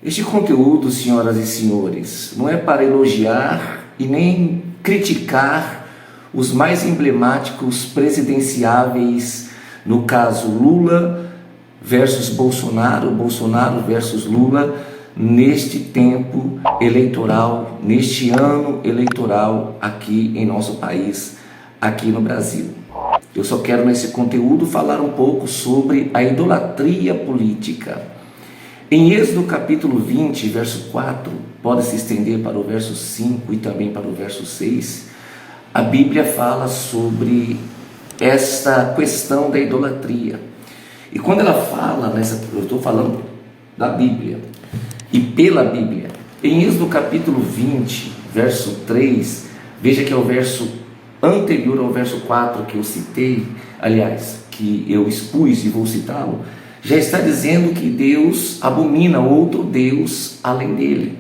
Este conteúdo, senhoras e senhores, não é para elogiar e nem criticar os mais emblemáticos presidenciáveis, no caso Lula versus Bolsonaro, Bolsonaro versus Lula, neste tempo eleitoral, neste ano eleitoral aqui em nosso país, aqui no Brasil. Eu só quero nesse conteúdo falar um pouco sobre a idolatria política. Em Êxodo capítulo 20, verso 4, pode se estender para o verso 5 e também para o verso 6, a Bíblia fala sobre esta questão da idolatria. E quando ela fala, eu estou falando da Bíblia e pela Bíblia, em Êxodo capítulo 20, verso 3, veja que é o verso anterior ao verso 4 que eu citei, aliás, que eu expus e vou citá-lo, já está dizendo que Deus abomina outro Deus além dele.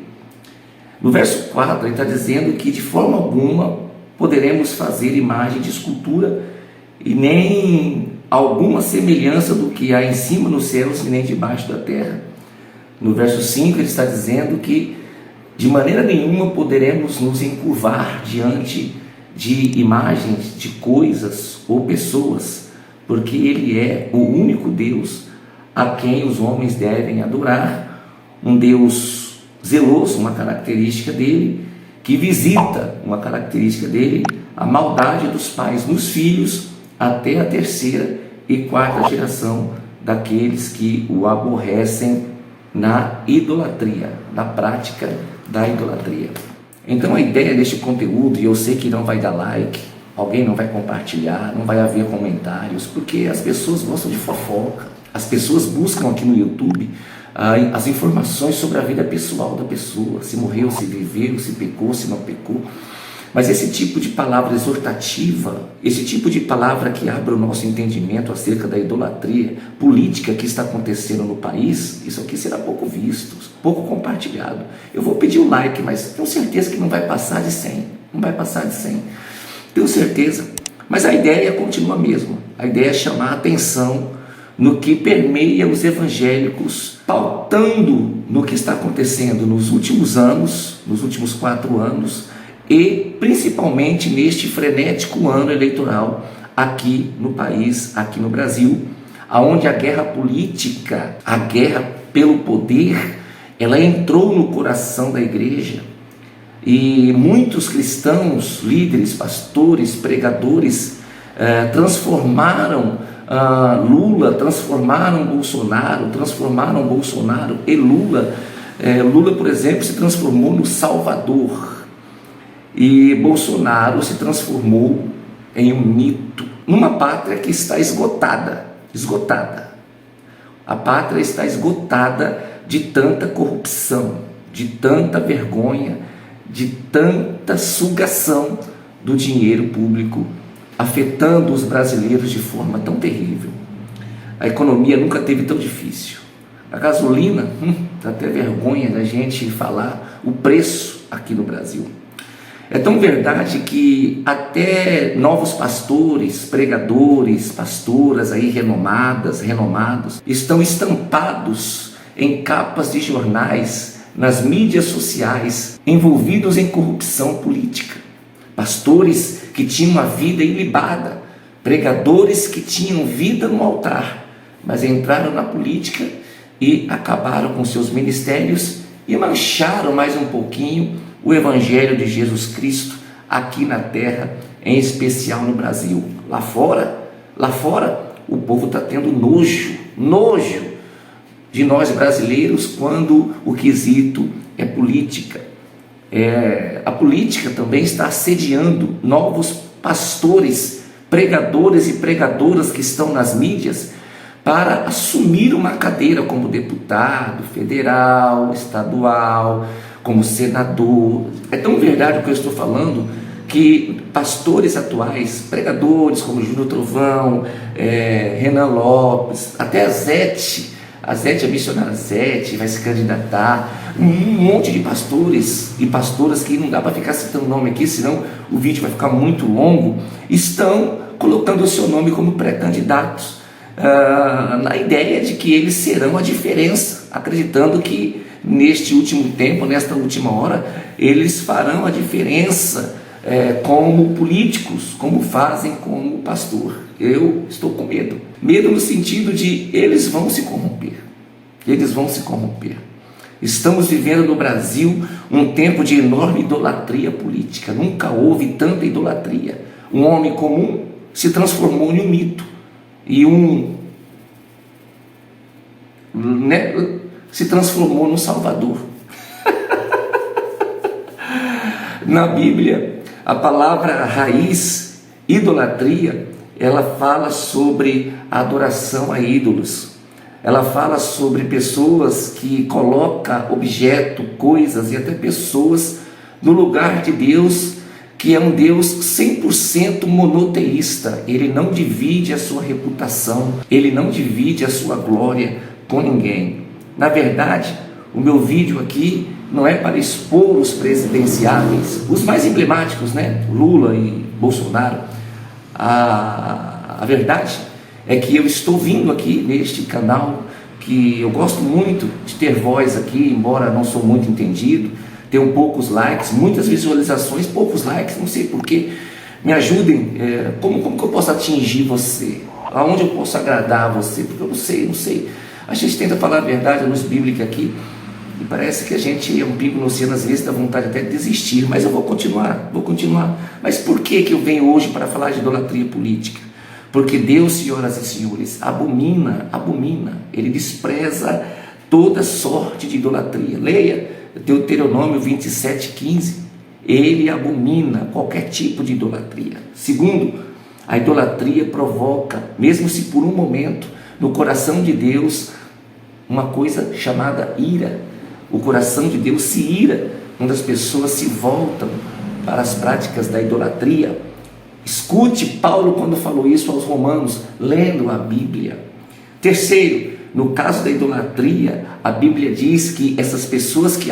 No verso 4 ele está dizendo que de forma alguma poderemos fazer imagem de escultura e nem alguma semelhança do que há em cima nos céus e nem debaixo da terra. No verso 5 ele está dizendo que de maneira nenhuma poderemos nos encurvar diante de imagens, de coisas ou pessoas, porque Ele é o único Deus a quem os homens devem adorar, um Deus zeloso, uma característica dele, que visita, uma característica dele, a maldade dos pais nos filhos, até a terceira e quarta geração daqueles que o aborrecem na idolatria, na prática da idolatria. Então a ideia deste conteúdo, e eu sei que não vai dar like, alguém não vai compartilhar, não vai haver comentários, porque as pessoas gostam de fofoca. As pessoas buscam aqui no YouTube as informações sobre a vida pessoal da pessoa, se morreu, se viveu, se pecou, se não pecou. Mas esse tipo de palavra exortativa, esse tipo de palavra que abre o nosso entendimento acerca da idolatria política que está acontecendo no país, isso aqui será pouco visto, pouco compartilhado. Eu vou pedir o like, mas tenho certeza que não vai passar de 100, não vai passar de 100, tenho certeza. Mas a ideia continua a mesma, a ideia é chamar a atenção no que permeia os evangélicos, pautando no que está acontecendo nos últimos anos, nos últimos 4 anos, e principalmente neste frenético ano eleitoral aqui no país, aqui no Brasil, onde a guerra política, a guerra pelo poder, ela entrou no coração da igreja e muitos cristãos, líderes, pastores, pregadores, transformaram Lula, transformaram Bolsonaro e Lula. Lula, por exemplo, se transformou no Salvador e Bolsonaro se transformou em um mito, numa pátria que está esgotada. A pátria está esgotada de tanta corrupção, de tanta vergonha, de tanta sugação do dinheiro público, afetando os brasileiros de forma tão terrível. A economia nunca teve tão difícil. A gasolina, dá até vergonha da gente falar o preço aqui no Brasil. É tão verdade que até novos pastores, pregadores, pastoras aí renomados, estão estampados em capas de jornais, nas mídias sociais, envolvidos em corrupção política. Pastores que tinham uma vida ilibada, pregadores que tinham vida no altar, mas entraram na política e acabaram com seus ministérios e mancharam mais um pouquinho o Evangelho de Jesus Cristo aqui na terra, em especial no Brasil. Lá fora, o povo está tendo nojo de nós brasileiros quando o quesito é política. A política também está assediando novos pastores, pregadores e pregadoras que estão nas mídias para assumir uma cadeira como deputado federal, estadual, como senador. É tão verdade o que eu estou falando que pastores atuais, pregadores como Júnior Trovão, Renan Lopes, até a Zete, a missionária Zete vai se candidatar, um monte de pastores e pastoras que não dá para ficar citando o nome aqui, senão o vídeo vai ficar muito longo, estão colocando o seu nome como pré-candidatos na ideia de que eles serão a diferença, acreditando que neste último tempo, nesta última hora, eles farão a diferença como políticos, como fazem como pastor. Eu estou com medo. Medo no sentido de eles vão se corromper. Eles vão se corromper. Estamos vivendo no Brasil um tempo de enorme idolatria política. Nunca houve tanta idolatria. Um homem comum se transformou em um mito. E se transformou no Salvador. Na Bíblia, a palavra raiz, idolatria, ela fala sobre a adoração a ídolos. Ela fala sobre pessoas que colocam objeto, coisas e até pessoas no lugar de Deus, que é um Deus 100% monoteísta. Ele não divide a sua reputação, ele não divide a sua glória com ninguém. Na verdade, o meu vídeo aqui não é para expor os presidenciáveis, os mais emblemáticos, Lula e Bolsonaro. A verdade é que eu estou vindo aqui neste canal, que eu gosto muito de ter voz aqui, embora não sou muito entendido, tenho poucos likes, muitas visualizações, poucos likes, não sei porquê. Me ajudem, como que eu posso atingir você? Aonde eu posso agradar você? Porque eu não sei. A gente tenta falar a verdade, a luz bíblica aqui, e parece que a gente é um pingo no oceano, às vezes dá vontade até de desistir, mas eu vou continuar. Mas por que eu venho hoje para falar de idolatria política? Porque Deus, senhoras e senhores, abomina, ele despreza toda sorte de idolatria. Leia Deuteronômio 27:15, ele abomina qualquer tipo de idolatria. Segundo, a idolatria provoca, mesmo se por um momento, no coração de Deus, uma coisa chamada ira. O coração de Deus se ira quando as pessoas se voltam para as práticas da idolatria. Escute Paulo quando falou isso aos romanos, lendo a Bíblia. Terceiro, no caso da idolatria, a Bíblia diz que essas pessoas que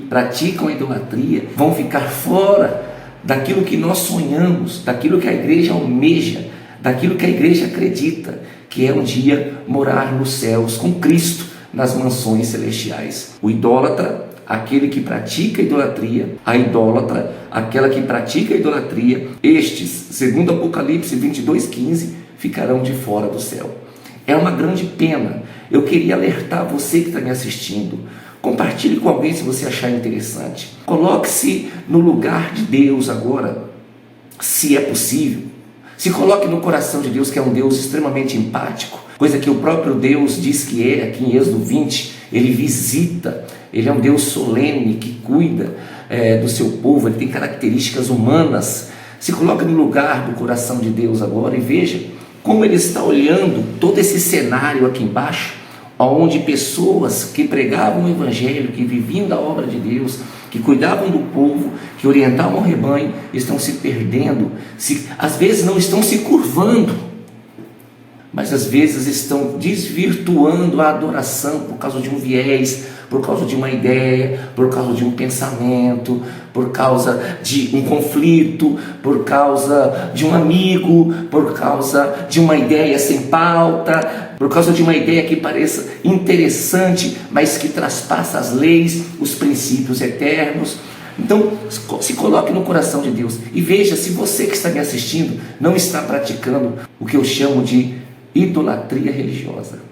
praticam a idolatria, vão ficar fora daquilo que nós sonhamos, daquilo que a igreja almeja, daquilo que a igreja acredita, que é um dia morar nos céus com Cristo nas mansões celestiais. O idólatra, aquele que pratica a idolatria, a idólatra, aquela que pratica a idolatria, estes, segundo Apocalipse 22:15, ficarão de fora do céu. É uma grande pena. Eu queria alertar você que está me assistindo. Compartilhe com alguém se você achar interessante. Coloque-se no lugar de Deus agora, se é possível. Se coloque no coração de Deus, que é um Deus extremamente empático, coisa que o próprio Deus diz que é, aqui em Êxodo 20, ele visita, ele é um Deus solene, que cuida do seu povo, ele tem características humanas. Se coloque no lugar do coração de Deus agora e veja como ele está olhando todo esse cenário aqui embaixo, onde pessoas que pregavam o Evangelho, que viviam da obra de Deus, que cuidavam do povo, que orientavam o rebanho, estão se perdendo, às vezes não estão se curvando, mas às vezes estão desvirtuando a adoração por causa de um viés, por causa de uma ideia, por causa de um pensamento, por causa de um conflito, por causa de um amigo, por causa de uma ideia sem pauta, por causa de uma ideia que pareça interessante, mas que traspassa as leis, os princípios eternos. Então, se coloque no coração de Deus e veja se você que está me assistindo não está praticando o que eu chamo de idolatria religiosa.